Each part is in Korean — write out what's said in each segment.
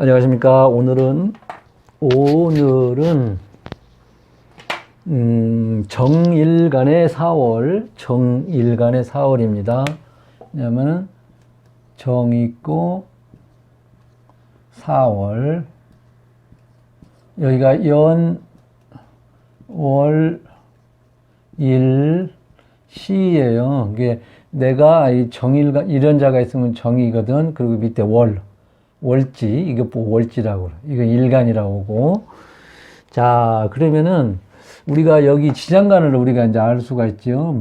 안녕하십니까. 오늘은 정일간의 4월입니다. 왜냐면 정 있고 4월, 여기가 연, 월, 일, 시예요. 이게 내가 이 정일간 이런 자가 있으면 정이거든. 그리고 밑에 월지, 이게 뭐 월지라고 그래. 이거 일간이라고 하고. 자, 그러면은 우리가 여기 지장간을 우리가 이제 알 수가 있죠.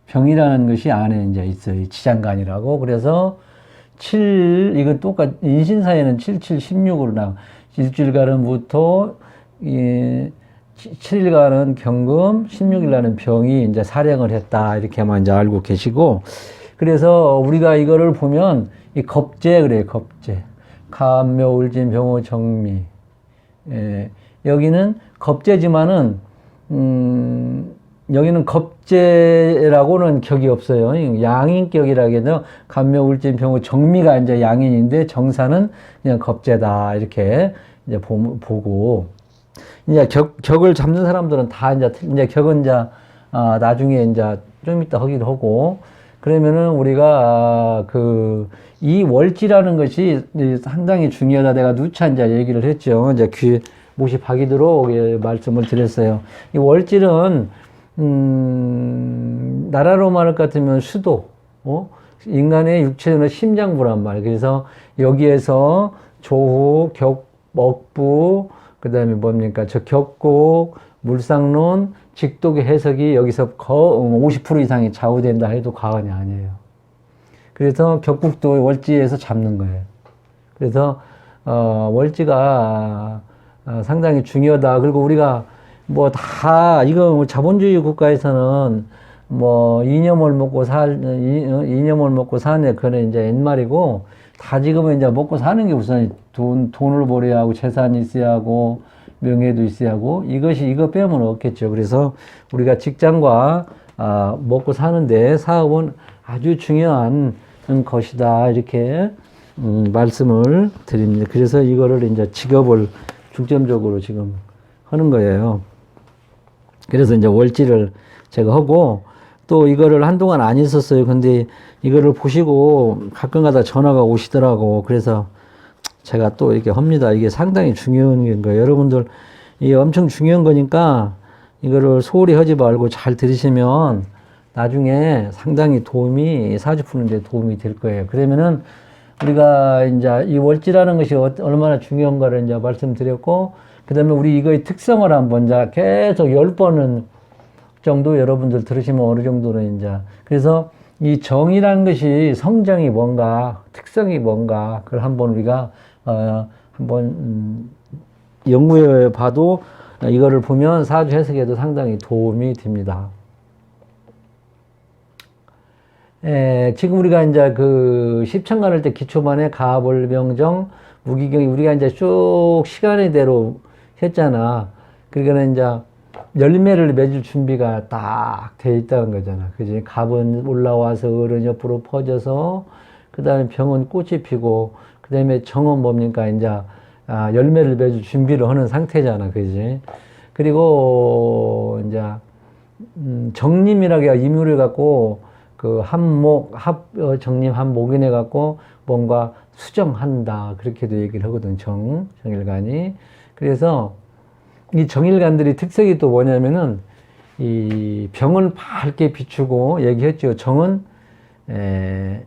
병이라는 것이 안에 이제 있어요. 지장간이라고. 그래서 이건 인신사에는 7, 16으로 나와. 일주일간은부터, 7일간은 경금, 16일간은 병이 이제 사령을 했다. 이렇게만 이제 알고 계시고. 그래서 우리가 이거를 보면 이 겁재 그래요. 겁재. 간묘, 울진, 병호, 정미. 예, 여기는 겁재지만은 여기는 겁재라고는 격이 없어요. 양인격이라고 해도 간묘, 울진, 병호, 정미가 이제 양인인데 정사는 그냥 겁재다 이렇게 이제 보고 이제 격을 잡는 사람들은 다 이제 격은 이제 나중에 이제 좀 이따 하기도 하고. 그러면은 우리가 이 월지라는 것이 상당히 중요하다. 내가 누차 이제 얘기를 했죠. 이제 귀에 못이 박이도록 말씀을 드렸어요. 이 월질은 나라로 말할 것 같으면 수도, 인간의 육체는 심장부란 말이에요. 그래서 여기에서 조후, 억부, 그 다음에 뭡니까? 격곡, 물상론, 직독의 해석이 여기서 50% 이상이 좌우된다 해도 과언이 아니에요. 그래서 격국도 월지에서 잡는 거예요. 그래서 월지가 상당히 중요하다. 그리고 우리가 이거 자본주의 국가에서는 이념을 먹고 사네. 그거는 이제 옛말이고, 다 지금은 이제 먹고 사는 게 우선 돈을 벌어야 하고, 재산이 있어야 하고, 명예도 있어야 하고, 이거 빼면 없겠죠. 그래서 우리가 직장과 먹고 사는데 사업은 아주 중요한 것이다. 이렇게 말씀을 드립니다. 그래서 이거를 이제 직업을 중점적으로 지금 하는 거예요. 그래서 이제 월지를 제가 하고, 또 이거를 한동안 안 있었어요. 근데 이거를 보시고 가끔가다 전화가 오시더라고. 그래서 제가 또 이렇게 합니다. 이게 상당히 중요한 거예요. 여러분들, 이게 엄청 중요한 거니까 이거를 소홀히 하지 말고 잘 들으시면 나중에 상당히 사주 푸는데 도움이 될 거예요. 그러면은 우리가 이제 이 월지라는 것이 얼마나 중요한가를 이제 말씀드렸고, 그 다음에 우리 이거의 특성을 한번 이제 계속 10번은 정도 여러분들 들으시면 어느 정도는 이제, 그래서 이 정이라는 것이 성정이 뭔가, 특성이 뭔가, 그걸 한번 우리가, 한번, 연구해 봐도 이거를 보면 사주 해석에도 상당히 도움이 됩니다. 지금 우리가 이제 십천간 할 때 기초반에 가벌병정, 무기경이 우리가 이제 쭉 시간대로 했잖아. 그러니까 이제 열매를 맺을 준비가 딱 돼 있다는 거잖아. 그지? 갑은 올라와서 어른 옆으로 퍼져서, 그 다음에 병은 꽃이 피고, 그 다음에 정은 뭡니까? 이제, 열매를 맺을 준비를 하는 상태잖아. 그지? 그리고, 이제, 정림이라고 해야 임유를 갖고, 정림 한목인해 갖고, 뭔가 수정한다. 그렇게도 얘기를 하거든. 정일간이. 그래서, 이 정일간들이 특색이 또 뭐냐면은, 이 병은 밝게 비추고, 얘기했죠. 정은, 이제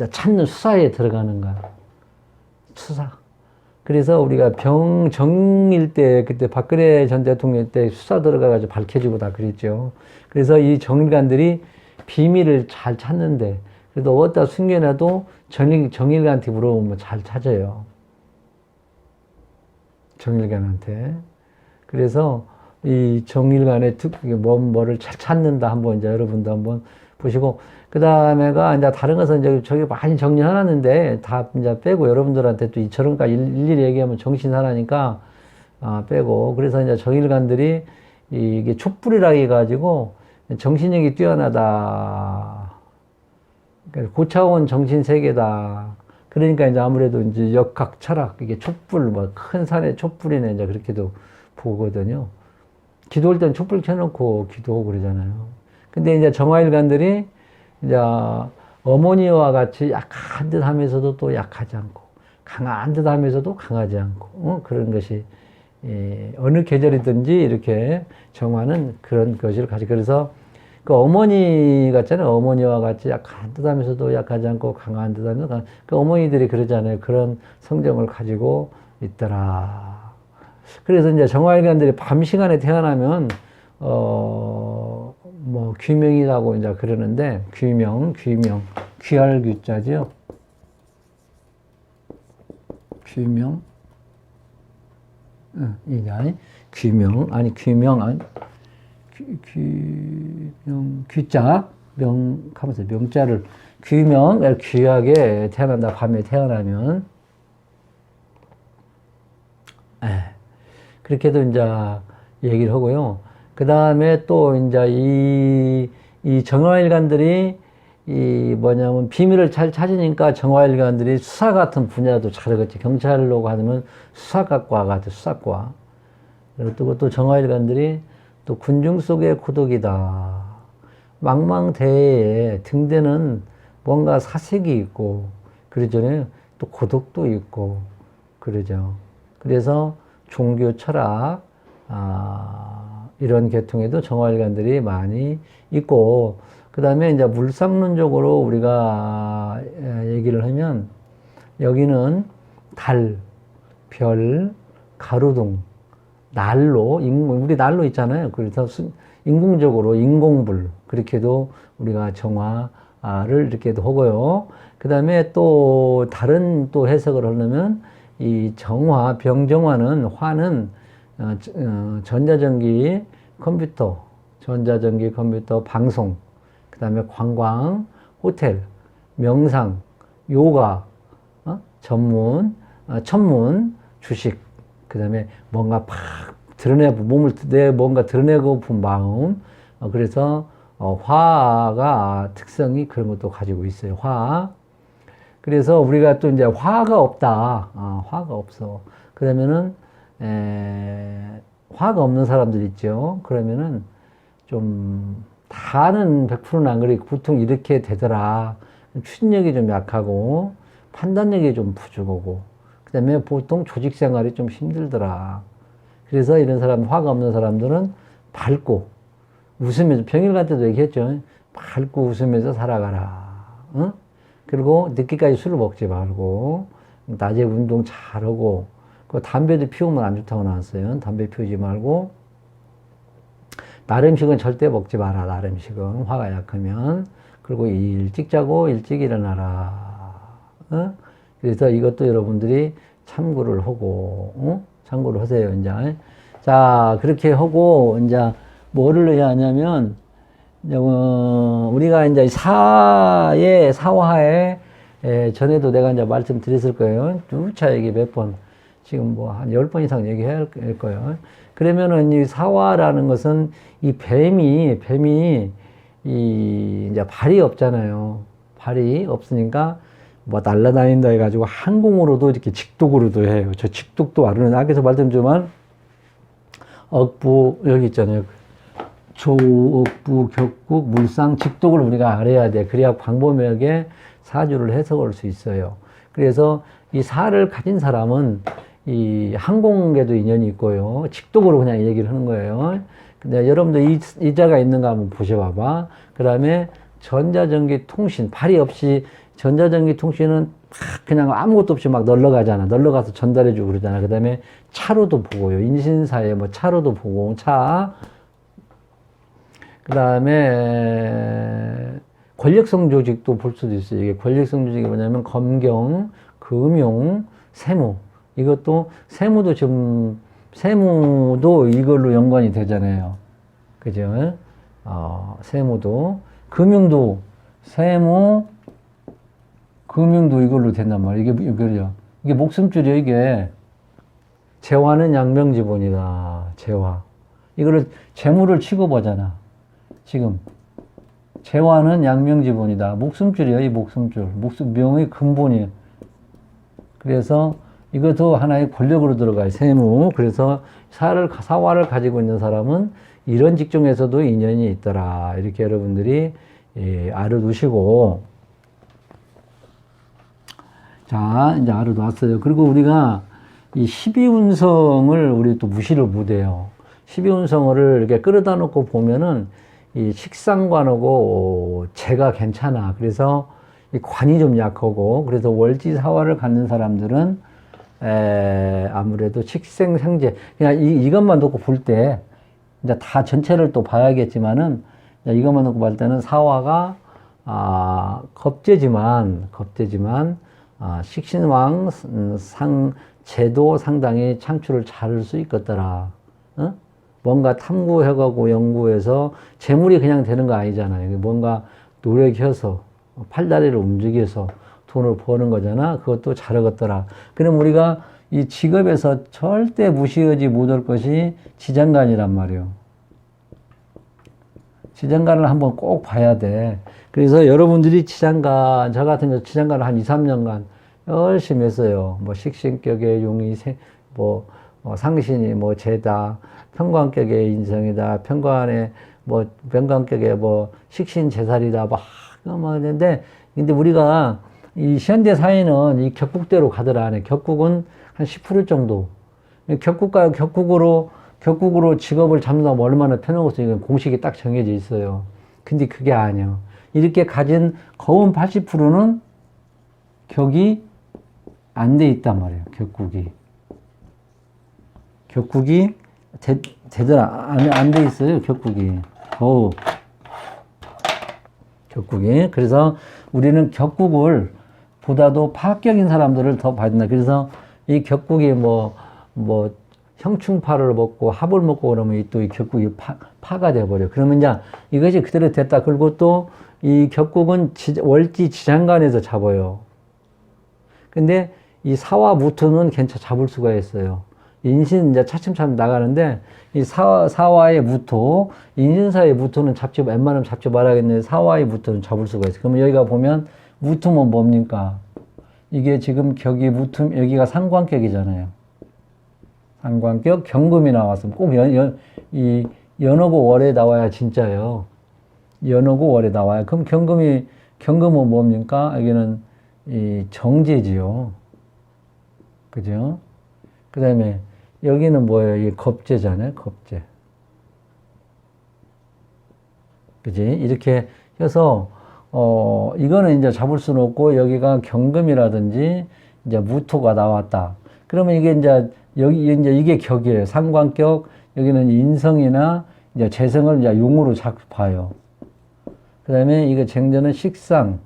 찾는 수사에 들어가는 거야. 수사. 그래서 우리가 정일 때, 그때 박근혜 전 대통령 때 수사 들어가가지고 밝혀지고 다 그랬죠. 그래서 이 정일간들이 비밀을 잘 찾는데, 그래도 어디다 숨겨놔도 정일간한테 물어보면 잘 찾아요. 정일간한테. 그래서 이 정일간의 뭐를 잘 찾는다. 한번 이제 여러분도 한번 보시고, 그 다음에가 이제 다른 것은 이제 저기 많이 정리해놨는데 다 이제 빼고, 여러분들한테 또 이처럼까지 일일이 얘기하면 정신 하나니까 빼고. 그래서 이제 정일간들이 이게 촛불이라 해가지고 정신력이 뛰어나다. 그러니까 고차원 정신 세계다. 그러니까 이제 아무래도 이제 역학 철학, 이게 촛불, 뭐 큰 산에 촛불이네, 이제 그렇게도 보거든요. 기도할 땐 촛불 켜놓고 기도하고 그러잖아요. 근데 이제 정화일관들이 이제 어머니와 같이 약한 듯 하면서도 또 약하지 않고, 강한 듯 하면서도 강하지 않고, 그런 것이, 어느 계절이든지 이렇게 정화는 그런 것을 가지고, 그래서 그 어머니 같잖아요. 어머니와 같이 약한 듯 하면서도 약하지 않고 강한 듯 하면서, 그 어머니들이 그러잖아요. 그런 성정을 가지고 있더라. 그래서 이제 정화일관들이 밤 시간에 태어나면, 뭐, 귀명이라고 이제 그러는데, 귀명, 귀할 귀자죠. 귀명, 이게 아니, 귀명, 아니, 귀자, 하면서 명자를, 귀명, 귀하게 태어난다, 밤에 태어나면. 그렇게도 이제 얘기를 하고요. 그 다음에 또 이제 이 정화일관들이 뭐냐면 비밀을 잘 찾으니까 정화일관들이 수사 같은 분야도 잘하겠지. 경찰로 가면 수사학과 같은 수사과. 그리고 또 정화일관들이 또 군중 속의 고독이다. 망망대해에 등대는 뭔가 사색이 있고, 그러잖아요. 또 고독도 있고, 그러죠. 그래서 종교, 철학, 이런 계통에도 정화일관들이 많이 있고, 그 다음에 이제 물상론적으로 우리가 얘기를 하면, 여기는 달, 별, 가로등, 난로, 우리 난로 있잖아요. 그래서 인공적으로 인공불, 그렇게도 우리가 정화를 이렇게도 하고요. 그 다음에 또 다른 또 해석을 하려면, 이 정화, 병정화는, 화는 전자전기 컴퓨터, 방송, 그 다음에 관광, 호텔, 명상, 요가, 전문, 천문, 주식, 그 다음에 뭔가 팍 뭔가 드러내고픈 마음. 그래서 화가 특성이 그런 것도 가지고 있어요. 화. 그래서 우리가 또 이제 화가 없다. 화가 없어. 그러면은, 화가 없는 사람들 있죠. 그러면은 좀, 다는 100%는 안 그리고 보통 이렇게 되더라. 추진력이 좀 약하고, 판단력이 좀 부족하고, 그 다음에 보통 조직 생활이 좀 힘들더라. 그래서 이런 사람, 화가 없는 사람들은 밝고, 웃으면서, 평일간 때도 얘기했죠. 밝고 웃으면서 살아가라. 응? 그리고 늦게까지 술을 먹지 말고, 낮에 운동 잘하고, 그 담배도 피우면 안 좋다고 나왔어요. 담배 피우지 말고, 나름식은 절대 먹지 마라. 나름식은 화가 약하면. 그리고 일찍 자고 일찍 일어나라. 어? 그래서 이것도 여러분들이 참고를 하고, 참고를 하세요. 이제. 자, 그렇게 하고, 이제 뭐를 해야 하냐면, 우리가 이제 사화에, 전에도 내가 이제 말씀드렸을 거예요. 누차 얘기 몇 번, 지금 뭐 한 10번 이상 얘기할 거예요. 그러면은 이 사화라는 것은 이 뱀이, 이제 발이 없잖아요. 발이 없으니까 뭐 날아다닌다 해가지고 항공으로도 이렇게 직독으로도 해요. 저 직독도 아르는, 아까서 말씀드렸지만, 억부, 여기 있잖아요. 조옥부, 격국, 물상, 직독을 우리가 알아야 돼. 그래야 광범위하게 사주를 해석할 수 있어요. 그래서 이 사를 가진 사람은 이 항공계도 인연이 있고요. 직독으로 그냥 얘기를 하는 거예요. 근데 여러분들 이 자가 있는가 한번 보셔봐봐. 그 다음에 전자전기 통신, 발이 없이 전자전기 통신은 그냥 아무것도 없이 막 널러가잖아. 널러가서 전달해주고 그러잖아. 그 다음에 차로도 보고요. 인신사에 뭐 차로도 보고, 차. 그 다음에 권력성 조직도 볼 수도 있어요. 이게 권력성 조직이 뭐냐면 검경, 금융, 세무. 이것도 세무도 지금 세무도 이걸로 연관이 되잖아요. 그죠? 세무도 금융도 세무 금융도 이걸로 된단 말이에요. 이게 목숨줄이에요. 이게 재화는 양명지본이다. 재화. 이거를 재물을 치고 보잖아. 지금 재화는 양명지본이다. 목숨줄이에요, 이 목숨줄. 명의 근본이에요. 그래서 이것도 하나의 권력으로 들어가요, 세무. 그래서 사화를 가지고 있는 사람은 이런 직종에서도 인연이 있더라. 이렇게 여러분들이 알아두시고. 자, 이제 알아두었어요. 그리고 우리가 이 12운성을 우리 또 무시를 못해요. 12운성을 이렇게 끌어다 놓고 보면은 이 식상관하고 재가 괜찮아. 그래서 이 관이 좀 약하고, 그래서 월지사화를 갖는 사람들은 아무래도 식생생재, 그냥 이것만 놓고 볼 때, 이제 다 전체를 또 봐야겠지만은, 이것만 놓고 볼 때는 사화가, 겁재지만, 식신왕 제도 상당히 창출을 잘할 수 있겠더라. 어? 뭔가 탐구해가고 연구해서 재물이 그냥 되는 거 아니잖아요. 뭔가 노력해서 팔다리를 움직여서 돈을 버는 거잖아. 그것도 잘하겠더라. 그럼 우리가 이 직업에서 절대 무시하지 못할 것이 지장간이란 말이에요. 지장간을 한번 꼭 봐야 돼. 그래서 여러분들이 지장간, 저 같은 경우 지장간을 한 2, 3년간 열심히 했어요. 뭐 식신격의 용이, 상신이 제다, 편관격의 인성이다, 편관격의 식신제살이다, 막 했는데, 근데 우리가 이 현대 사회는 이 격국대로 가더라. 격국은 한 10% 정도. 격국으로 직업을 잡는다면 얼마나 편하겠어요. 이건 공식이 딱 정해져 있어요. 근데 그게 아니야. 이렇게 가진 거운 80%는 격이 안 돼 있단 말이에요. 격국이 제대로 안 돼 있어요. 격국이. 그래서 우리는 격국을 보다도 파격인 사람들을 더 봐야 된다. 그래서 이 격국이 형충파를 먹고 합을 먹고 그러면 또 이 격국이 파가 돼버려. 그러면 이제 이것이 그대로 됐다. 그리고 또 이 격국은 월지 지장간에서 잡아요. 근데 이 사화 무토는 괜찮아 잡을 수가 있어요. 인신 이제 차츰차츰 나가는데 이 사화의 무토, 인신사의 무토는 웬만하면 잡지 말아야겠는데 사화의 무토는 잡을 수가 있어요. 그러면 여기가 보면 무토면 뭡니까? 이게 지금 격이 무토, 여기가 상관격이잖아요. 상관격, 경금이 나왔으면 꼭 이 연호고 월에 나와야 진짜예요. 연호고 월에 나와요. 그럼 경금은 뭡니까? 여기는 이 정제지요. 그죠? 그 다음에 여기는 뭐예요? 이게 겁재잖아요. 겁재. 그지? 이렇게 해서 이거는 이제 잡을 수는 없고 여기가 경금이라든지 이제 무토가 나왔다. 그러면 이게 이제 이게 격이에요. 상관격, 여기는 인성이나 이제 재성을 이제 용으로 봐요. 그 다음에 이거 쟁전은 식상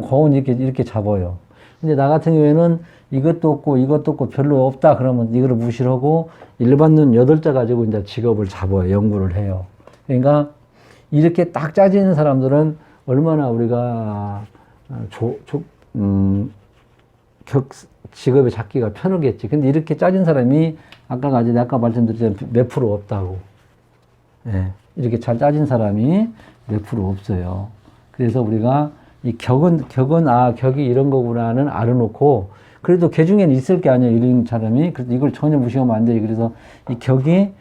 거운 이렇게 잡아요. 근데 나 같은 경우에는 이것도 없고 별로 없다 그러면 이거를 무시를 하고 일반 눈 8자 가지고 이제 직업을 잡아요. 연구를 해요. 그러니까 이렇게 딱 짜지는 사람들은 얼마나 우리가 직업에 잡기가 편하겠지. 근데 이렇게 짜진 사람이 아까 말씀드렸지만 몇 프로 없다고. 예. 이렇게 잘 짜진 사람이 몇 프로 없어요. 그래서 우리가 이 격이 이런 거구나는 알아놓고, 그래도 개 중에는 있을 게 아니에요. 이런 사람이. 그래서 이걸 전혀 무시하면 안 돼요. 그래서 이 격이,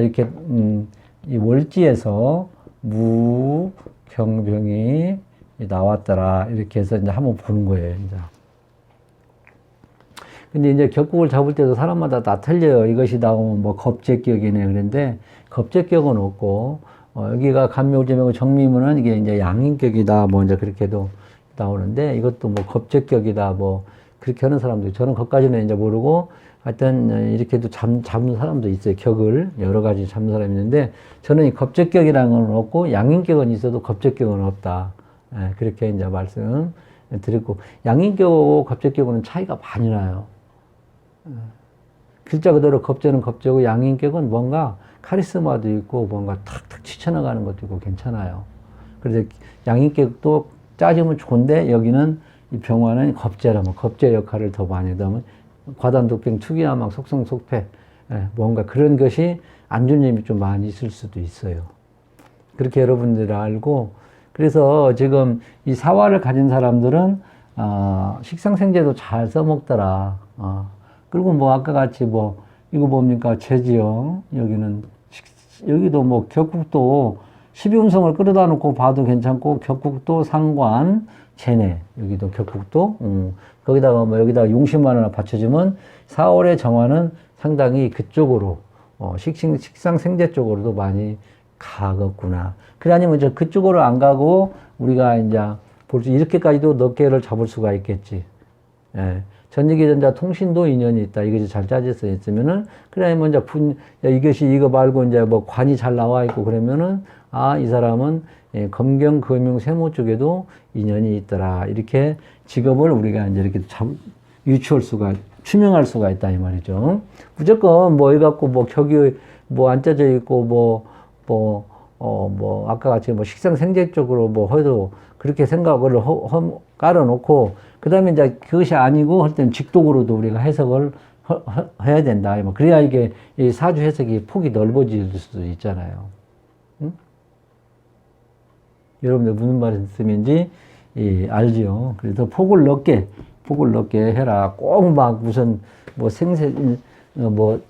이렇게, 이 월지에서 경병이 나왔더라. 이렇게 해서 이제 한번 보는 거예요. 이제. 근데 이제 격국을 잡을 때도 사람마다 다 틀려요. 이것이 나오면 겁재격이네. 그런데 겁재격은 없고, 여기가 간묘지명고 정미문은 이게 이제 양인격이다. 이제 그렇게도 나오는데, 이것도 겁재격이다. 그렇게 하는 사람도, 저는 그것까지는 이제 모르고, 하여튼, 이렇게도 잡는 사람도 있어요. 격을 여러 가지 잡는 사람이 있는데, 저는 이 겁재격이라는 건 없고, 양인격은 있어도 겁재격은 없다. 예, 그렇게 이제 말씀 드렸고, 양인격하고 겁재격은 차이가 많이 나요. 글자 그대로 겁재는 겁재고, 양인격은 뭔가 카리스마도 있고, 뭔가 탁탁 치쳐나가는 것도 있고, 괜찮아요. 그래서 양인격도 짜지면 좋은데, 여기는 이 병화는 겁재라면, 겁재 역할을 더 많이 하면, 과단독병, 투기야망, 속성속패, 뭔가 그런 것이 안 좋은 점이 좀 많이 있을 수도 있어요. 그렇게 여러분들이 알고, 그래서 지금 이 사화를 가진 사람들은 식상생재도 잘 써먹더라. 그리고 뭐 아까 같이 뭐 이거 뭡니까 제지형, 여기는 여기도 뭐 격국도 12음성을 끌어다 놓고 봐도 괜찮고, 격국도 상관 제내, 여기도 격국도 거기다가 뭐 여기다가 용신만 하나 받쳐주면 4월의 정화는 상당히 그쪽으로 식상생재 쪽으로도 많이 가겠구나. 그래 아니면 저 그쪽으로 안 가고 우리가 이제 볼 수 이렇게까지도 몇 개를 잡을 수가 있겠지. 예. 전기전자 통신도 인연이 있다. 이것이 잘 짜져서 있으면은, 그래, 먼저 이것이 이거 말고 이제 뭐 관이 잘 나와 있고 그러면은, 이 사람은 검경, 금융, 세무 쪽에도 인연이 있더라. 이렇게 직업을 우리가 이제 이렇게 추명할 수가 있다. 이 말이죠. 무조건 뭐 해갖고 뭐 격이 뭐 안 짜져 있고 아까 같이 뭐 식상생재 쪽으로 뭐 해도 그렇게 생각을 깔아놓고, 그 다음에 이제 그것이 아니고 할 때는 직독으로도 우리가 해석을 해야 된다. 그래야 이게 이 사주 해석이 폭이 넓어질 수도 있잖아요. 응? 여러분들 무슨 말씀인지 알지요. 그래서 폭을 넓게 해라. 꼭 막 무슨 뭐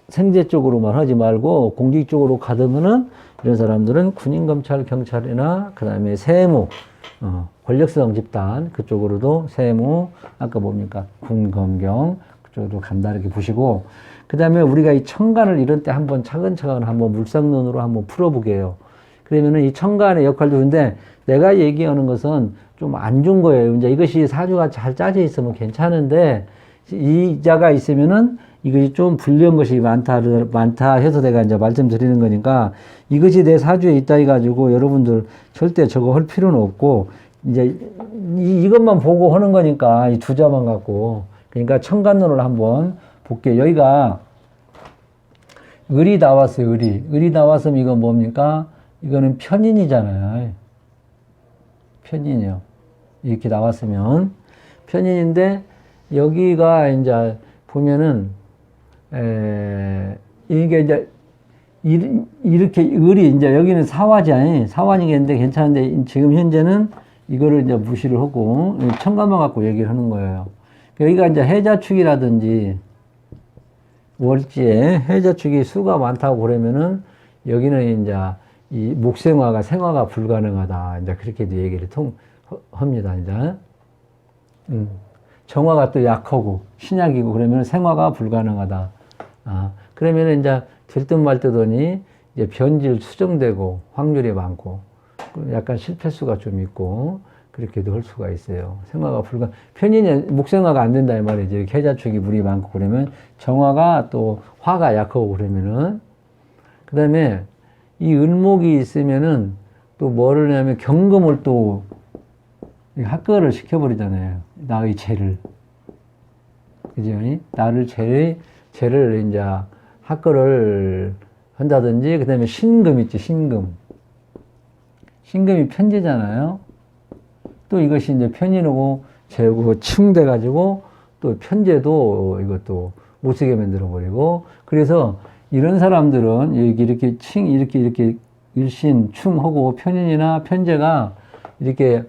생재 쪽으로만 하지 말고 공직 쪽으로 가더면은 이런 사람들은 군인, 검찰, 경찰이나 그 다음에 세무, 권력성 집단 그쪽으로도 세무, 아까 뭡니까 군, 검경 그쪽으로 간다 이렇게 보시고, 그 다음에 우리가 이 천간을 이런 때 한번 차근차근 한번 물상론으로 한번 풀어보게요. 그러면은 이 천간의 역할도 있는데 내가 얘기하는 것은 좀 안 준 거예요. 이제 이것이 사주가 잘 짜져 있으면 괜찮은데 이 자가 있으면은 이것이 좀 불리한 것이 많다 해서 내가 이제 말씀드리는 거니까, 이것이 내 사주에 있다 해가지고 여러분들 절대 저거 할 필요는 없고, 이제 이것만 보고 하는 거니까 이 두 자만 갖고. 그러니까 천간론을 한번 볼게요. 여기가 을이 나왔어요. 을이 나왔으면 이건 뭡니까? 이거는 편인이잖아요. 편인이요. 이렇게 나왔으면 편인인데, 여기가 이제 보면은 이게 이제 이렇게 을이 이제 여기는 사화지, 사화니겠는데 괜찮은데 지금 현재는 이거를 이제 무시를 하고 천간만 갖고 얘기를 하는 거예요. 여기가 이제 해자축이라든지 월지에 해자축이 수가 많다고 그러면은 여기는 이제 이 목생화가 생화가 불가능하다. 이제 그렇게도 얘기를 합니다. 이제 정화가 또 약하고 신약이고 그러면 생화가 불가능하다. 그러면 이제 될 듯 말 듯하니 이제 변질 수정되고 확률이 많고 약간 실패수가 좀 있고 그렇게도 할 수가 있어요. 생화가 편인이 목생화가 안 된다 이 말이죠. 해자축이 물이 많고 그러면 정화가 또 화가 약하고 그러면은, 그 다음에 이 을목이 있으면은 또 뭐를 하냐면 경금을 또 합거를 시켜버리잖아요. 나의 죄를. 그죠? 나를 죄를 이제 합거를 한다든지, 그 다음에 신금 있지, 신금. 신금이 편제잖아요. 또 이것이 이제 편인하고 죄고 층돼가지고 또 편제도 이것도 못 쓰게 만들어버리고, 그래서 이런 사람들은 이렇게 이렇게 일신, 충하고 편인이나 편제가 이렇게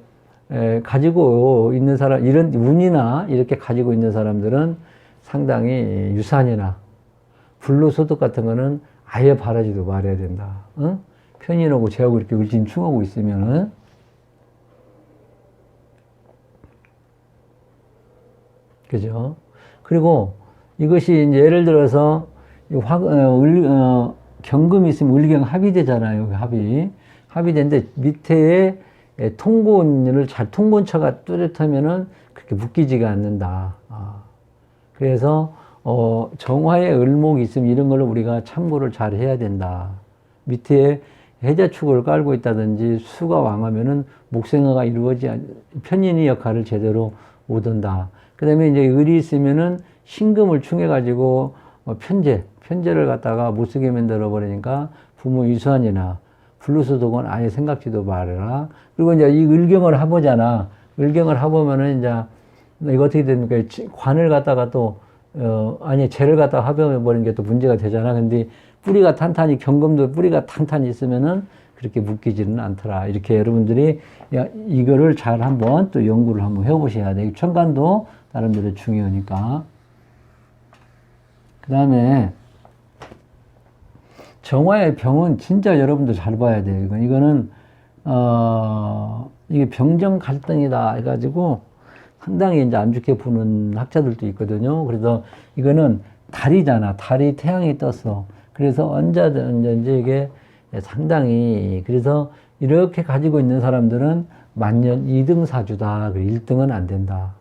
가지고 있는 사람, 이런 운이나 이렇게 가지고 있는 사람들은 상당히 유산이나 불로소득 같은 거는 아예 바라지도 말아야 된다. 응? 편인하고 죄하고 이렇게 을진충하고 있으면은. 그죠? 그리고 이것이 이제 예를 들어서 경금이 있으면 을경 합이 되잖아요. 합이 되는데 밑에에 통곤을 통곤처가 뚜렷하면은 그렇게 묶이지가 않는다. 그래서 정화에 을목이 있으면 이런 걸로 우리가 참고를 잘 해야 된다. 밑에 해자축을 깔고 있다든지 수가 왕하면은 목생화가 편인의 역할을 제대로 못 한다. 그 다음에 이제 을이 있으면은 신금을 충해가지고 편제를 갖다가 못 쓰게 만들어 버리니까 부모 유산이나 불로소득은 아예 생각지도 말아라. 그리고 이제 이 을경을 해보잖아. 을경을 해보면은 이제 이거 어떻게 됩니까? 관을 갖다가 또 재를 갖다가 합병해 버리는 게 또 문제가 되잖아. 근데 뿌리가 탄탄히 경금도 뿌리가 탄탄히 있으면은 그렇게 묶이지는 않더라. 이렇게 여러분들이 이거를 잘 한번 또 연구를 한번 해보셔야 돼요. 천간도 나름대로 중요하니까. 그 다음에 정화의 병은 진짜 여러분들 잘 봐야 돼요. 이거는 이게 병정 갈등이다 해가지고 상당히 이제 안 좋게 보는 학자들도 있거든요. 그래서 이거는 달이잖아. 달이 태양이 떴어. 그래서 언제든지 이게 상당히, 그래서 이렇게 가지고 있는 사람들은 만년 2등 사주다. 1등은 안 된다.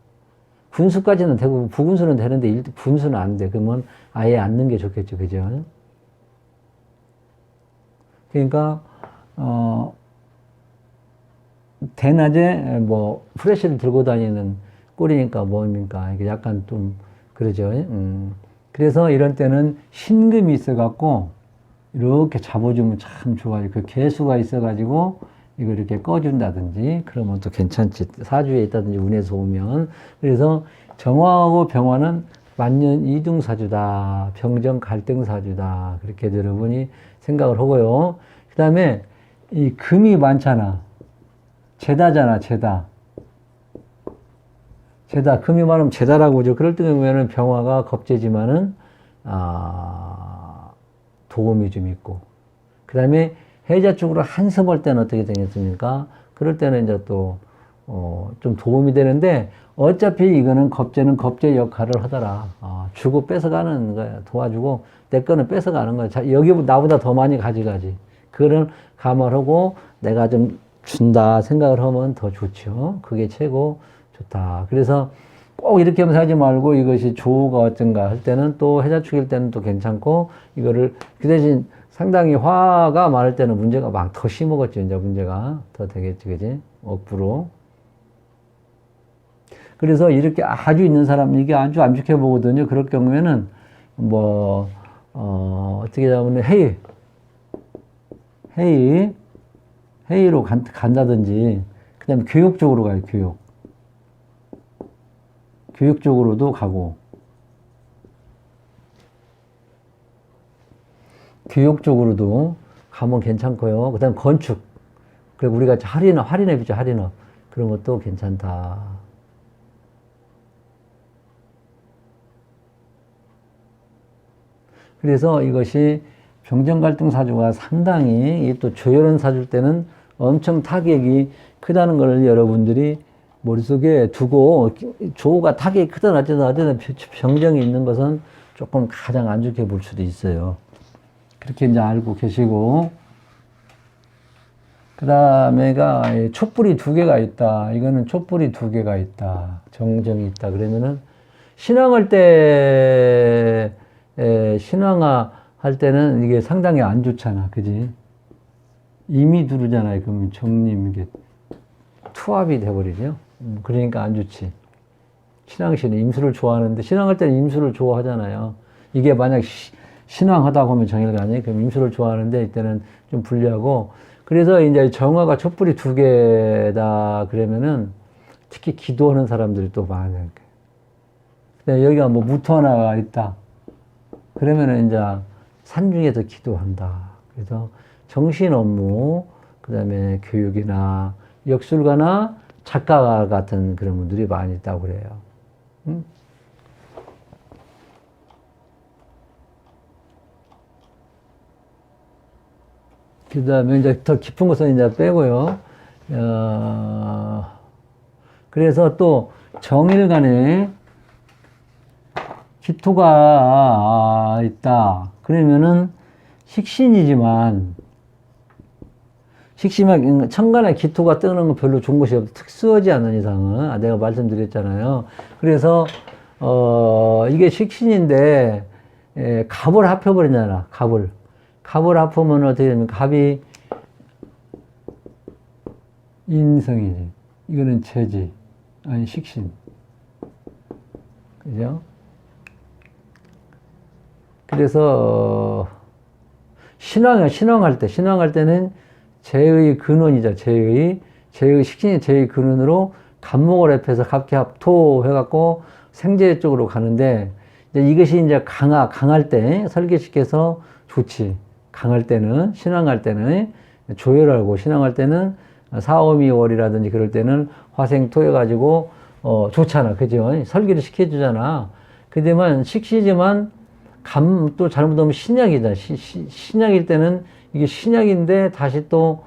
군수까지는 되고, 부군수는 되는데 군수는 안 돼. 그러면 아예 앉는 게 좋겠죠. 그죠? 그러니까, 대낮에 뭐, 프레쉬를 들고 다니는 꼴이니까 뭡니까? 이게 약간 좀, 그러죠. 그래서 이런 때는 신금이 있어갖고, 이렇게 잡아주면 참 좋아요. 그 개수가 있어가지고, 이거 이렇게 꺼준다든지, 그러면 또 괜찮지. 사주에 있다든지, 운에서 오면. 그래서 정화하고 병화는 만년 이중사주다. 병정 갈등사주다. 그렇게 여러분이 생각을 하고요. 그 다음에 이 금이 많잖아. 제다잖아, 제다. 제다. 금이 많으면 제다라고 그러죠. 그럴 때 보면은 병화가 겁재지만은, 도움이 좀 있고. 그 다음에 해자 쪽으로 한섬 할 때는 어떻게 되겠습니까? 그럴 때는 이제 또, 좀 도움이 되는데, 어차피 이거는 겁재는 겁재 역할을 하더라. 주고 뺏어가는 거야. 도와주고, 내 거는 뺏어가는 거야. 자, 여기 나보다 더 많이 가져가지. 그거를 감안하고 내가 좀 준다 생각을 하면 더 좋죠. 그게 최고 좋다. 그래서 꼭 이렇게 하면서 하지 말고 이것이 조가 어쩐가 할 때는 또 해자축일 때는 또 괜찮고, 이거를 그 대신 상당히 화가 많을 때는 문제가 막 더 심어겠죠. 이제 문제가 더 되겠지. 그지? 억부로. 그래서 이렇게 아주 있는 사람, 이게 아주 안 좋게 보거든요. 그럴 경우에는 뭐, 어떻게 하면 회의로 간다든지, 그 다음에 교육 쪽으로 가요, 교육. 교육 쪽으로도 가고, 교육 쪽으로도 가면 괜찮고요. 그 다음에 건축. 그리고 우리가 할인업이죠, 할인업. 그런 것도 괜찮다. 그래서 이것이 병정갈등사주가 상당히 또 조열은 사줄 때는 엄청 타격이 크다는 걸 여러분들이 머릿속에 두고, 조가 타격이 크든 어쨌든 병정이 있는 것은 조금 가장 안 좋게 볼 수도 있어요. 그렇게 이제 알고 계시고, 그 다음에가 촛불이 2개가 있다. 이거는 촛불이 2개가 있다. 정정이 있다. 그러면은 신앙할 때, 신앙화 할 때는 이게 상당히 안 좋잖아. 그지? 임이 두르잖아요. 그러면 정님, 이게 투합이 돼버리죠. 그러니까 안 좋지. 신앙시는 임수를 좋아하는데, 신앙할 때는 임수를 좋아하잖아요. 이게 만약 신앙하다고 하면 정일간이, 그럼 임수를 좋아하는데, 이때는 좀 불리하고, 그래서 이제 정화가 촛불이 2개다. 그러면은, 특히 기도하는 사람들이 또 많아요. 여기가 뭐 무토 하나가 있다. 그러면은 이제 산중에서 기도한다. 그래서 정신 업무, 그 다음에 교육이나 역술가나 작가 같은 그런 분들이 많이 있다고 그래요. 그 다음에 이제 더 깊은 것은 이제 빼고요. 그래서 또 정일간에 기토가 있다. 그러면은 식신이지만, 천간에 기토가 뜨는 건 별로 좋은 것이 없어. 특수하지 않은 이상은. 내가 말씀드렸잖아요. 그래서, 이게 식신인데, 갑을 합혀버리잖아. 갑을 합하면 어떻게 되냐면, 갑이 인성이지. 이거는 재지. 아니, 식신. 그죠? 그래서, 신앙할 때는 재의 근원이죠. 재의 식신이 재의 근원으로 갑목을 합해서 갑기합토 해갖고 생재 쪽으로 가는데, 이제 이것이 이제 강할 때 설계시켜서 좋지. 강할 때는, 신앙할 때는, 조열하고 신앙할 때는 사오미월이라든지 그럴 때는 화생토해가지고 좋잖아, 그죠? 설계를 시켜주잖아. 그지만 식시지만 또 잘못하면 신약이다. 신약일 때는 이게 신약인데 다시 또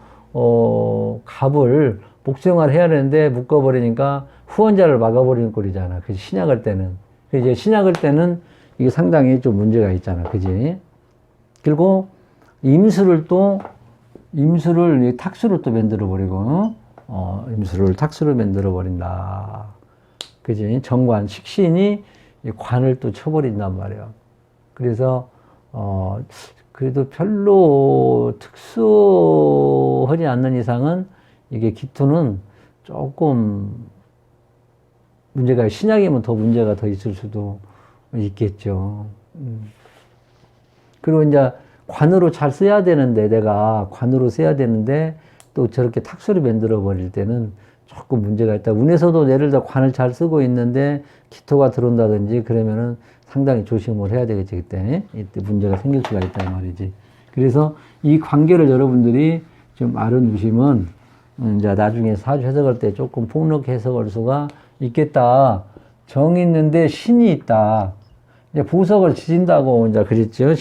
갑을 복생활 해야 되는데 묶어버리니까 후원자를 막아버리는 꼴이잖아. 그 신약할 때는. 이제 신약할 때는 이게 상당히 좀 문제가 있잖아, 그지? 그리고 임수를 탁수로 또 만들어 버리고, 임수를 탁수로 만들어 버린다. 그지? 정관, 식신이 관을 또 쳐버린단 말이야. 그래서, 그래도 별로 특수하지 않는 이상은 이게 기토는 조금 문제가, 신약이면 더 문제가 더 있을 수도 있겠죠. 그리고 이제 관으로 잘 써야 되는데, 내가 관으로 써야 되는데, 또 저렇게 탁수를 만들어 버릴 때는 조금 문제가 있다. 운에서도 예를 들어 관을 잘 쓰고 있는데, 기토가 들어온다든지 그러면은 상당히 조심을 해야 되겠지, 그때. 이때 문제가 생길 수가 있단 말이지. 그래서 이 관계를 여러분들이 좀 알아두시면, 이제 나중에 사주 해석할 때 조금 폭넓게 해석할 수가 있겠다. 정이 있는데 신이 있다. 이제 보석을 지진다고 이제 그랬죠.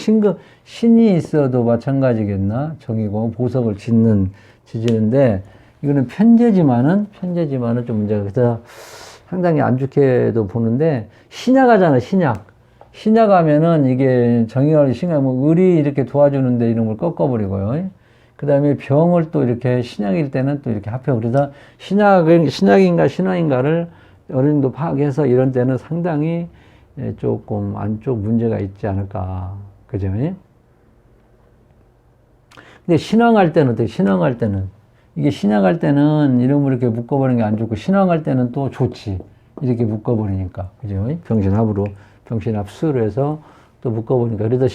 신이 있어도 마찬가지겠나? 정이고 보석을 지지는데 이거는 편제지만은 좀 문제가, 그래서 상당히 안 좋게도 보는데, 신약하잖아, 신약. 신약하면은 이게 정의가 신약, 뭐 을이 이렇게 도와주는데 이런 걸 꺾어버리고요. 그 다음에 병을 또 이렇게 신약일 때는 또 이렇게 합해. 그래서 신약인가 신화인가를 어느 정도 파악해서 이런 때는 상당히 조금 안쪽 문제가 있지 않을까. 그죠? 근데 신앙할 때는 어떻게, 신앙할 때는. 이게 신앙할 때는 이름을 이렇게 묶어버리는 게 안 좋고, 신앙할 때는 또 좋지. 이렇게 묶어버리니까. 그죠? 병신합수로 해서 또 묶어보니까. 그래서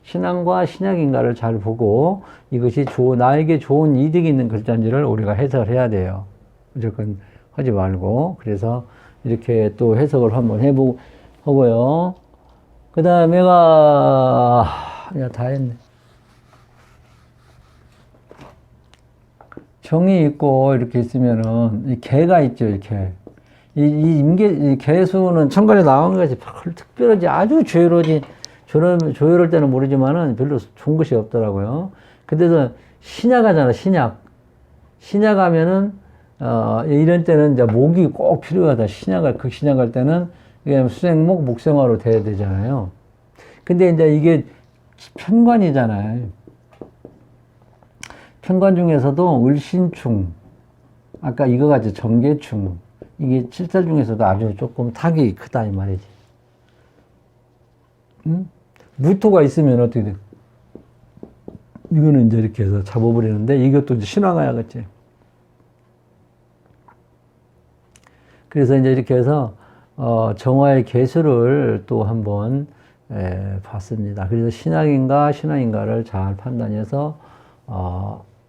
신앙과 신약인가를 잘 보고 이것이 나에게 좋은 이득이 있는 글자인지를 우리가 해석을 해야 돼요. 무조건 하지 말고. 그래서 이렇게 또 해석을 한번 해보고요. 그 다음에가, 다 했네. 정이 있고 이렇게 있으면은, 이 개가 있죠, 이렇게. 이 개수는 천간에 나온 것이 별 특별하지, 아주 조열할 때는 모르지만은 별로 좋은 것이 없더라고요. 근데도 신약하잖아, 신약. 신약하면은, 이런 때는 이제 목이 꼭 필요하다. 극신약할 때는, 이게 수생목, 목생화로 돼야 되잖아요. 근데 이제 이게 편관이잖아요. 편관 중에서도 을신충, 아까 이거 같이 정계충, 이게 칠살 중에서도 아주 조금 타격이 크다, 이 말이지. 응? 무토가 있으면 어떻게 돼? 이거는 이제 이렇게 해서 잡아버리는데, 이것도 이제 신화가야겠지. 그래서 이제 이렇게 해서, 정화의 개수를 또 한번, 봤습니다. 그래서 신약인가, 신화인가를 잘 판단해서,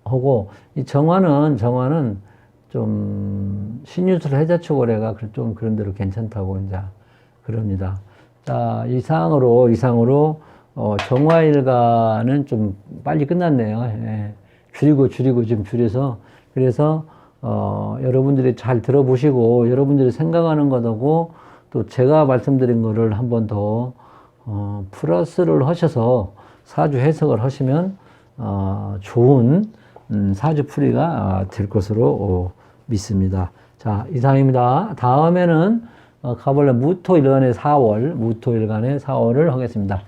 하고, 이 정화는 좀 신유술 해자축월해가 좀 그런 대로 괜찮다고 이제 그럽니다. 자, 이상으로 정화일가는 좀 빨리 끝났네요. 줄이고 좀 줄여서. 그래서 여러분들이 잘 들어보시고 여러분들이 생각하는 것하고 또 제가 말씀드린 거를 한 번 더 플러스를 하셔서 사주 해석을 하시면 좋은 사주풀이가 될 것으로 믿습니다. 자, 이상입니다. 다음에는 가볼래 무토일간의 4월을 하겠습니다.